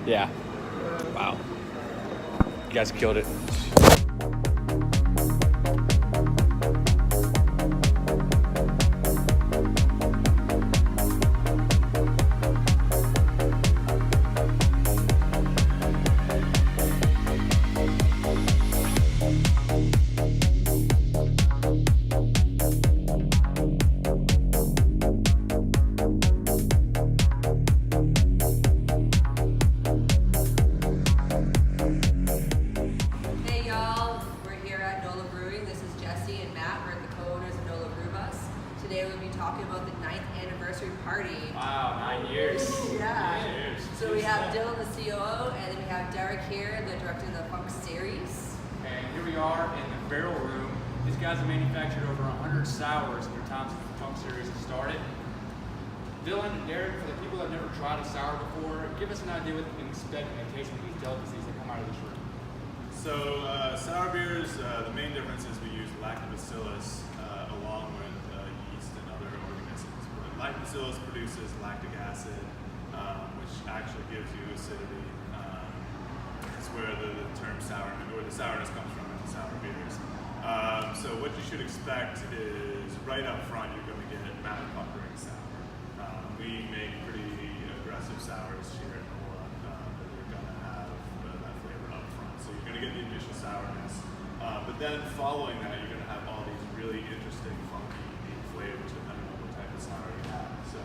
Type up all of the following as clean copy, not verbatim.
Yeah. Wow. You guys killed it. Hey y'all, we're here at NOLA Brewing. This is Jesse and Matt. We're the co-owners of NOLA Brew Bus. Today we'll be talking about the 9th anniversary party. Wow, 9 years. Yeah. 9 years. So we have Dylan, the COO, and then we have Derek here, the director of the Funk series. And here we are in the barrel room. These guys have manufactured over 100 sours in their time since the Funk series has started. Dylan and Derek, for the people that have never tried a sour before, give us an idea what you can expect in the tasting of these delicacies that come out of this room. So sour beers, the main difference is we use lactobacillus along with yeast and other organisms. But lactobacillus produces lactic acid, which actually gives you acidity. It's where the term sour, where the sourness comes from in the sour beers. So what you should expect is right up front you're going to get mad puckering sour. We make pretty aggressive sours here at NOLA that are going to have that flavor up front. So you're going to get the initial sourness, but then following that, you're going to have all these really interesting, funky, unique flavors depending on what type of sour you have. So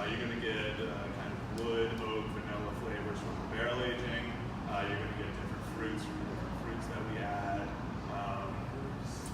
you're going to get kind of wood, oak, vanilla flavors from the barrel aging. You're going to get different fruits from the different fruits that we add,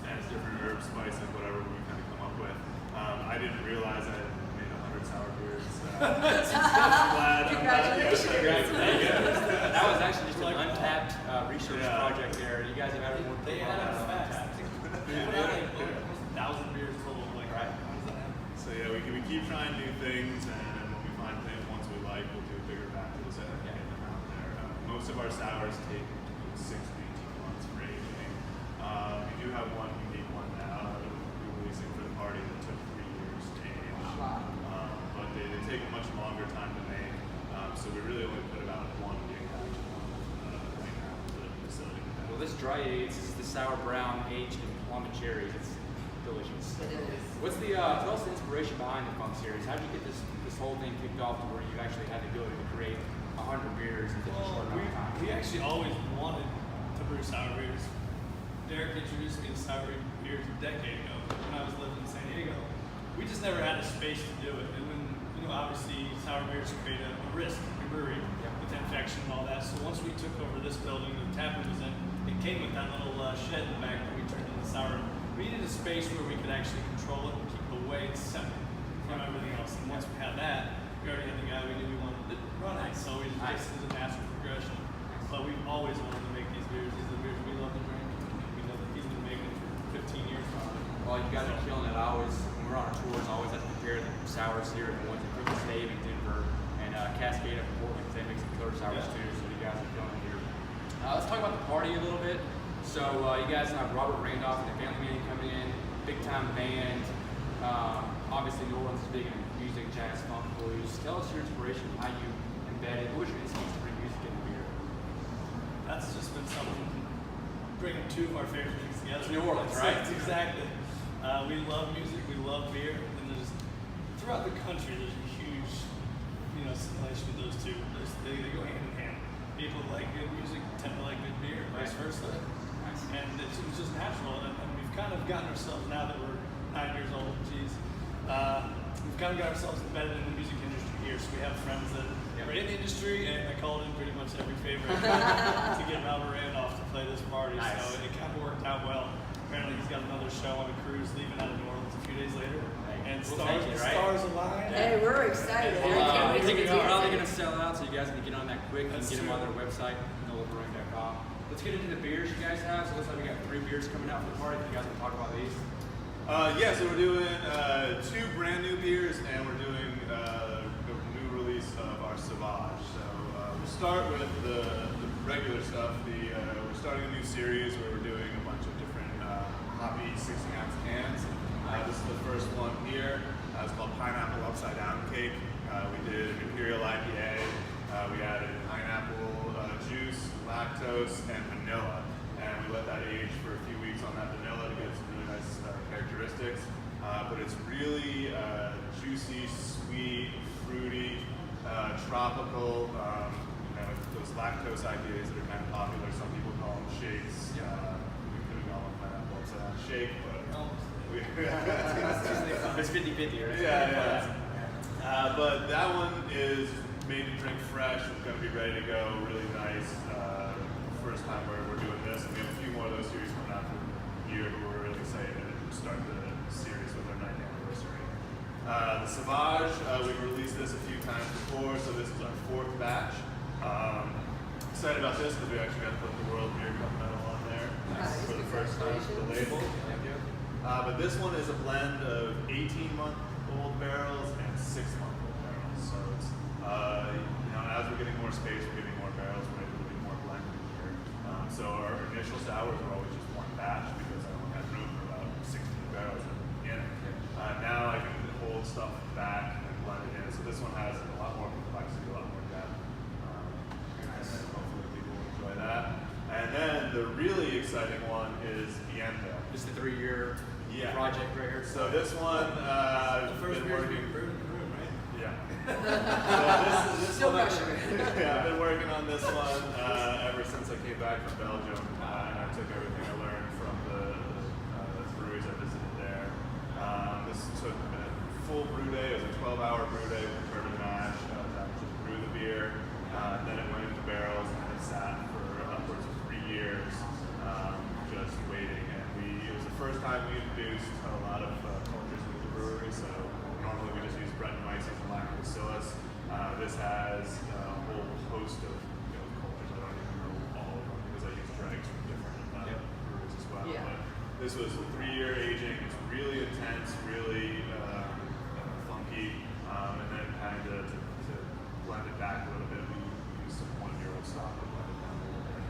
and different herbs, spices, whatever we kind of come up with. I didn't realize I had made 100 sour beers. Congratulations. That was actually just an untapped research project there. You guys have had more They people add on up that fast. untapped. Almost 1,000 beers total. Like, right? How does that happen? So yeah, we keep trying new things, and when we find things ones we like, we'll do bigger batches and get them out there. Most of our sours take between 6 to 18 months for aging. We do have one unique one now that we're releasing for the party that took 3 years to age. But they take a much longer time to make, so we really only put about one big batch right now for the facility. Well, this dry age is the sour brown aged in plum and cherries. It's delicious. It is. What's the tell us the inspiration behind the Funk series? How did you get this whole thing kicked off to where you actually had the ability to create 100 beers in such a short amount of time? We actually always wanted to brew sour beers. Derek introduced me to sour beers a decade ago when I was living in San Diego. We just never had a space to do it. And when, obviously sour beers create a risk in brewery with infection and all that. So once we took over this building, the tap room was in, it came with that little shed in the back that we turned into sour. We needed a space where we could actually control it and keep it away and separate from everything else. And once we had that, we already had the guy we knew we wanted to run it. So we just did a natural progression. But we've always wanted to make these beers. These are the beers we love to drink. We know that he's been making it for 15 years now. Well, you guys are killing it. When we're on our tours, I always have to compare the sours here and the ones in Brooklyn, Stave, and Denver, and Cascade up in Portland, because they make some killer sours too. So you guys are killing it here. Let's talk about the party a little bit. So you guys have Robert Randolph and the Family Man coming in, big time band. Obviously, New Orleans is big in music, jazz, funk, blues. Tell us your inspiration, how you embedded. What was your instinct to bring music into beer? That's just been something, bringing two of our favorite things together. It's New Orleans, right? Exactly. We love music, we love beer, and there's, throughout the country, there's a huge, similation with those two. They go hand in hand. People that like good music tend to like good beer, vice versa. Nice. And it was just natural, and we've kind of gotten ourselves, now that we're 9 years old, we've kind of got ourselves embedded in the music industry here, so we have friends that are in the industry, and I called in pretty much every favor to get Robert Randolph to play this party, Nice. so it kind of worked out well. Apparently he's got another show on a cruise leaving out of New Orleans a few days later, and We'll take it, right? stars aligned. Hey, we're excited. I Well, can't wait to tickets see are probably it. going to sell out, so you guys can get on that quick and That's get them true. on their website, nolabrewing.com. Let's get into the beers you guys have. So it looks like we got 3 beers coming out for the party. If you guys want to talk about these. So we're doing 2 brand new beers, and we're doing a new release of our Sauvage. So we'll start with the regular stuff. We're starting a new series where we're doing a bunch of different hoppy 16-ounce cans. This is the first one here. It's called Pineapple Upside Down Cake. We did an Imperial IPA. We added pineapple lactose, and vanilla. And we let that age for a few weeks on that vanilla to get some really nice characteristics. But it's really juicy, sweet, fruity, tropical. Those lactose IPAs that are kind of popular. Some people call them shakes. We could call them pineapple upside shake, but It's 50-50, right? yeah. But that one is made to drink fresh. It's going to be ready to go. Really nice. First time we're doing this, and we have a few more of those series coming out for the year, but we're really excited to start the series with our 9th anniversary. The Sauvage, we've released this a few times before, so this is our 4th batch. Excited about this because we actually got to put the World Beer Cup medal on there Nice. for the first time for the label. But this one is a blend of 18-month-old barrels and 6-month-old barrels. So it's, as we're getting more space, we're getting more barrels, we're able to do more blending here. So our initial sours are always just one batch because I only had room for about 16 barrels at the beginning. Now I can hold stuff back and blend it in. So this one has a lot more complexity, a lot more depth. And hopefully people will enjoy that. And then the really exciting one is Bienda. Just a 3-year project right here. So this one, The first been beer's working. being brewed in the room, right? Yeah. So this No one, pressure. yeah, I've been working on this one ever since I came back from Belgium, and I took everything I learned from the breweries I visited there. This took a full brew day. It was a 12-hour brew day with bourbon mash to actually brew the beer. Then it went into barrels, and it sat for upwards of 3 years, just waiting. And it was the first time we introduced a lot of cultures into the brewery. So normally we just use Brettanomyces and Lactobacillus. This has a whole host of cultures. I don't even know all of them because I use dregs from different breweries as well. Yeah. But this was a 3-year aging. It's really intense, really funky, and then kind of to blend it back a little bit, we use some 1-year-old stock to blend it down a little bit.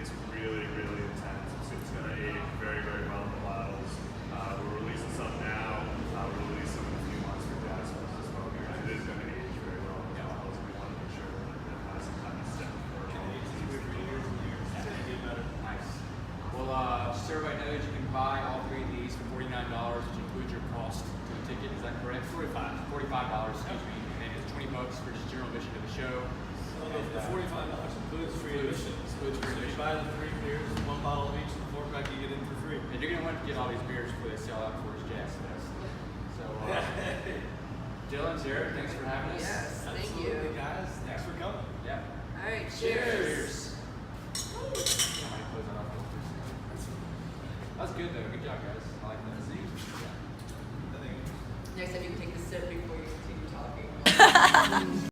It's really, really intense. It's going to age very, very well in the bottles. We're releasing some now. We'll release some in a few months for gas as well because it is going to age very well in the bottles. We want to make sure that it has some kind of step for all It's of good for years and years. It's gonna get better. Nice. Well, just so everybody knows, you can buy all 3 of these for $49, which includes your cost to the ticket. Is that correct? $45, excuse me. And then it's $20 for just general admission to the show. So the $45 includes free admission. Includes free So you admission. buy the 3 beers, 1 bottle of each, and 4 pack you get in for free. And you're going to want to get all these beers before they sell out for his Jazz Fest. So, Dylan, Sarah, thanks for having us. Yes, thank Absolutely, you. guys. Thanks for coming. Yeah. All right, cheers. That was good though. Good job, guys. I like that. I think Next time you can take a sip before you continue talking.